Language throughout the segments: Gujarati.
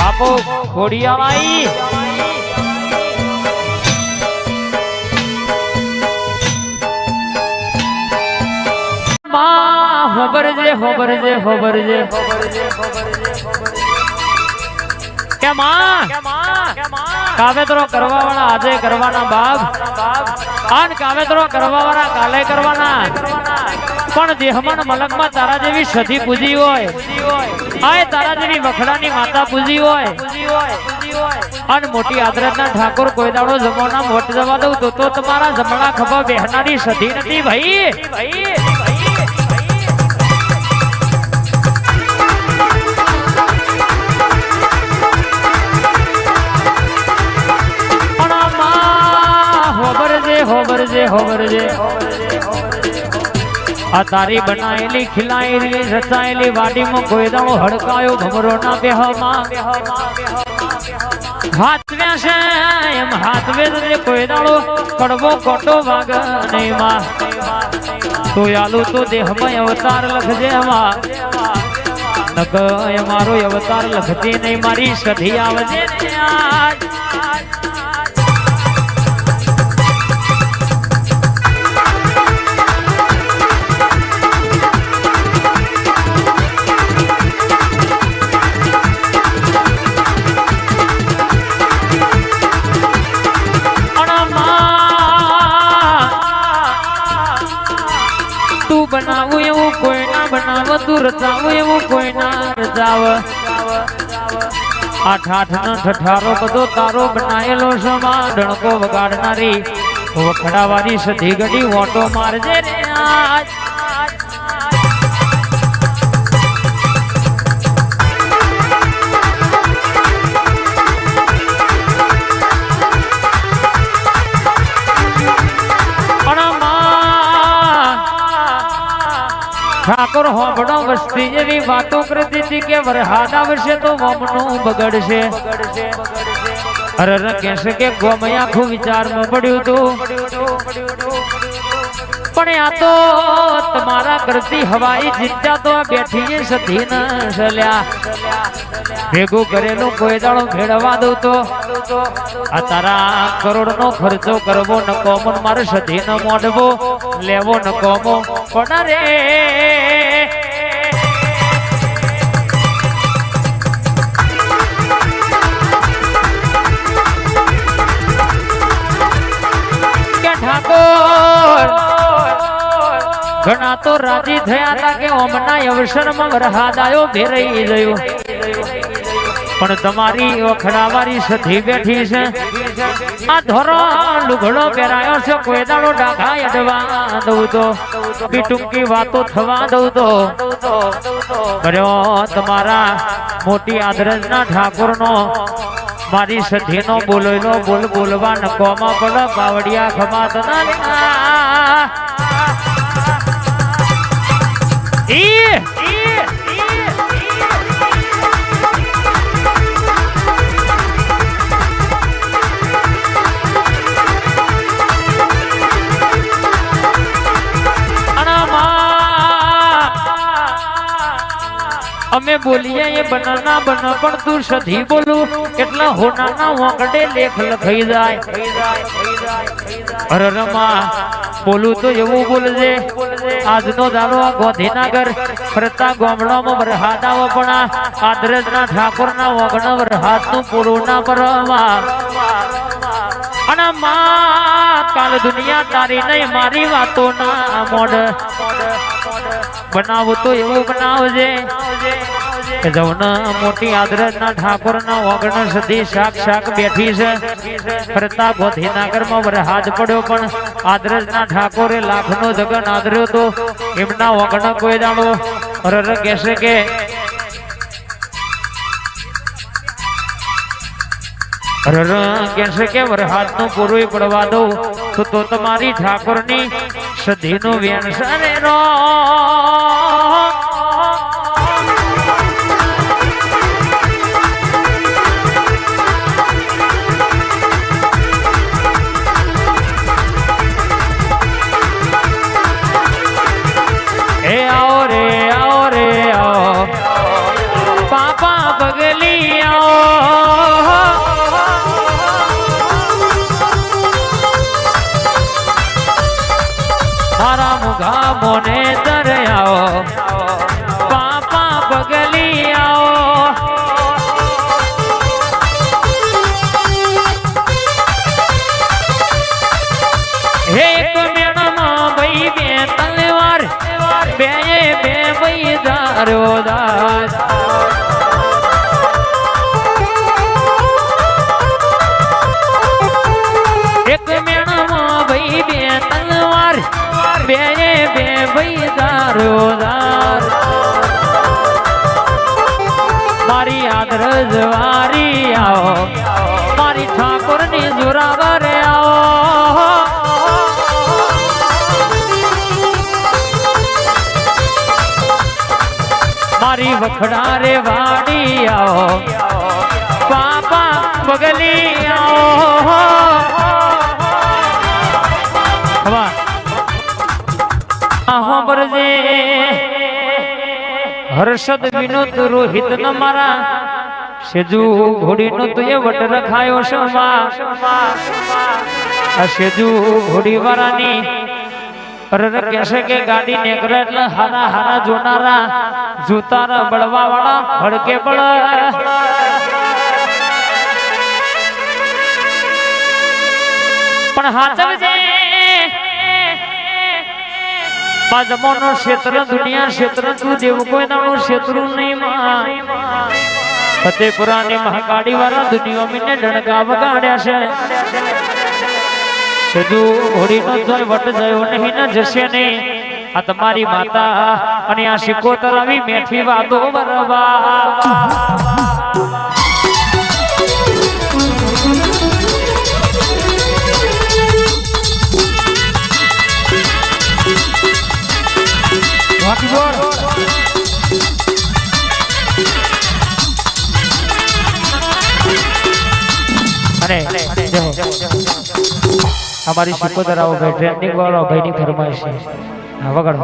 બાપુ ખોડિયાવાઈ માં હોબરજે કે માં કાવેતરો કરવા વાળા આજે કરવાના બાપ આન કાવેતરો કરવા વાળા કાલે કરવાના પણ દેહમન મલકમાં તારા જેવી સધી પૂજી હોય આય તારા જેવી વખડાની માતા પૂજી હોય અને મોટી આદરતના ઠાકોર કોઈ દાડો જમોના મોટ જવા દઉં તો તમારા જમણા ખભા બેહનારી સધી નથી ભાઈ હોબરજે આ તારી બનાયેલી ખીલાયેલી રચાયેલી વાડીમાં કોઈ દાડો હડકાયો ભમરો ના બેહમાં હાથવ્યા છે એમ હાથવે કોઈ દાડો કડવો કોટો વાગ નહીં માં તો આલુ તો દેહમાં અવતાર લખજે માં નક મારો અવતાર લખતી નહીં મારી સધી આવજે આજ બનાવું એવું કોઈ ના બનાવ તું રચાવું એવું કોઈ ના રચાવ આઠ નો ઠઠારો બધો તારો બનાયેલો સમા ડણકો વગાડનારી વખડાવાળી સધી ગડી ઓટો મારજે રે આજ ઠાકોર હોબડો વસ્તી જેવી વાતો કરતી હતી કે વરહાદ આવશે તો વમનું બગડશે અરે કહેશે કે ગોમય આખું વિચારમાં પડ્યું તું પણ આ તો તમારા કરતી હવાઈ ચિંતા તો બેઠી સધી ન સલ્યા ભેગું કરેલું કોઈ દાડો ભેળવા દઉં તો આ તારા કરોડ નો ખર્ચો કરવો નકોમો મારે સધી નો મોડવો લેવો નકોમો પણ રે કે ઠાકોર ઘણા તો રાજી થયા હતા કે ઓમના અવસરમાં વરહાદ આવ્યો ભેરાઈ ગયો પણ તમારી વખડાવાળી સધી બેઠી છે આ ધોરો લુગડો પહેરાયો છે કોઈ દાડો ડાઘા અડવા દઉં તો ટૂંકી વાતો થવા દઉં તો કર્યો તમારા મોટી આદરજના ઠાકોર નો મારી સધી નો બોલેલો બોલ બોલવા નકોમાં પડ બાવડિયા ખમાત ના અમે બોલીએ એ બનાના બના પણ તું સધી બોલું એટલા હોનાના વાંકડે લેખ લખાઈ જાય અરે રમા બોલું તો એવું બોલજે આજનો દાડો આ ગોધીનગર ફરતા ગામડામાં વરહાદ આવો પણ આદરજના ઠાકોરના વગણ વરહાદ નું પૂરું ના પરવા અને માં કાલ દુનિયા તારી નહીં મારી વાતો ના મોડ બનાવું તો એવું બનાવજે જવના મોટી આદરજના ઠાકોરના વગણ સધી શાક બેઠી છે ફરતા ગોધીનગરમાં વરહાદ પડ્યો પણ આદરજના ઠાકોરે લાખનો જગન આદર્યો તો એમના વગણ કોઈ દાડો રર કહેશે કે કહેશે કે વરહાદ નું પૂરું પડવા દઉં તો તમારી ઠાકોરની સધી નું વ્યંસન નો आओ रे आओ पापा बगली आओ રજવારી આવો મારી ઠાકોર ની જોરાવર આવો મારી વખડા રે વાડી આવો પાપા બગલી આવો બરજે હર્ષદ વિનોદ રોહિત ન મારા સેજુ ઘોડી નો તો એ વટ રખાયો શમા આ સેજુ ઘોડી વાળાની કહેશે કે ગાડી નીકળે એટલે હારા હારા જોનારા જૂતારા બળવા વાળા ભડકે બળ પણ હાચવજે જમોનો ક્ષેત્ર દુનિયા ક્ષેત્ર તું દેવું કોઈ નાનું ક્ષેત્ર નહીં ફતેપુરાની મહાકાળી વાળા દુનિયા મીને ડણકા વગાડ્યા છે સીધું ઘોડી નો જોઈ વટ જયો નહીં ને જશે નહીં આ તમારી માતા અને આ શિકોતર આવી મેઠી વાતો બરવા हमारी शिकोतर आओ भाई ट्रेंडिंग वाला भाई ની ફરમાઈશ છે હા વગાડો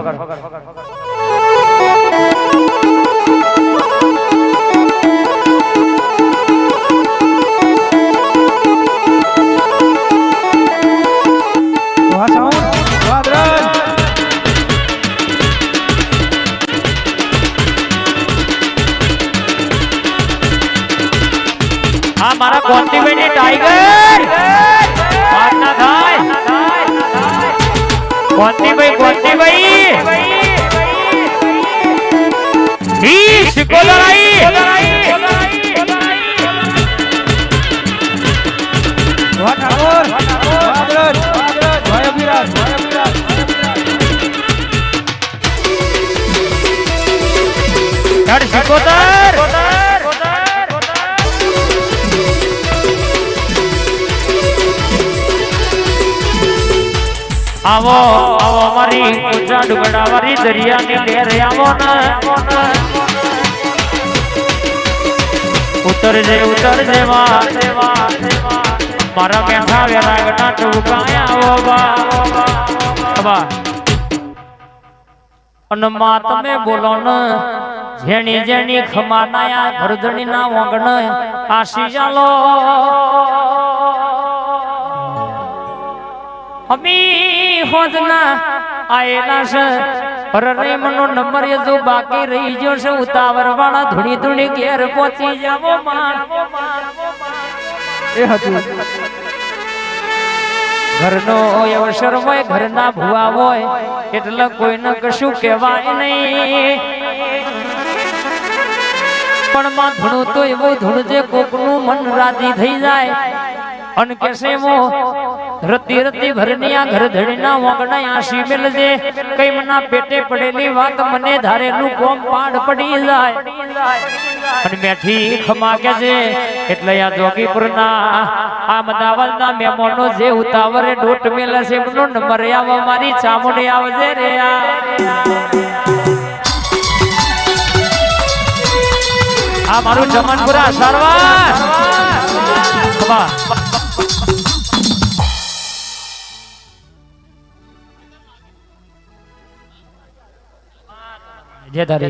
વાહ સાઉન્ડ વાહ દ્રજ આ મારા કોન્ટીભાઈ ને ટાઈગર પાટના થાય કોન્ટીભાઈ ઈ શિકોદર આઈ વાહ ઠાકોર વાહ દ્રજ વાહ અભિરાજ યાર શિકોદર आवो आवो हमारी ऊंचा डुगड़ा वाली दरिया ने लेर आवो न उतर जे मारा बैठा वेरागटा टुकाया आवो बा अन मात में बोलो न जेनी जेनी खमानाया घरधणी ना वंगण आशी जालो हमी होजना आएला से रे मनो नंबर ये जो बाकी रही जो से उतावर वाला धुनी धुनी घेर पहुंची जावो मान ए हतु घरनो अवसर होय घરના ભુવા હોય એટલે કોઈને કશું કહેવાય નહીં પણ માં ધૂણું તો એવું ધૂણ જે કોકનું મન રાજી થઈ જાય અન કેસે મો रती रती भरनिया घर धड़ना वगना आशी मिल जे कई मना पेटे पड़ेली बात मने धारे नु कोम पाड़ पड़ी जाए अन बैठी खमा के जे એટલે આ જોગીપુરના આમદાવાદ ના મેમોનો જે ઉતાવરે ડોટ મેલે છે મનો નંબર આવ મારી ચામુંડી આવજે રે આ મારું જમનપુરા સરવાર વાહ જે તારી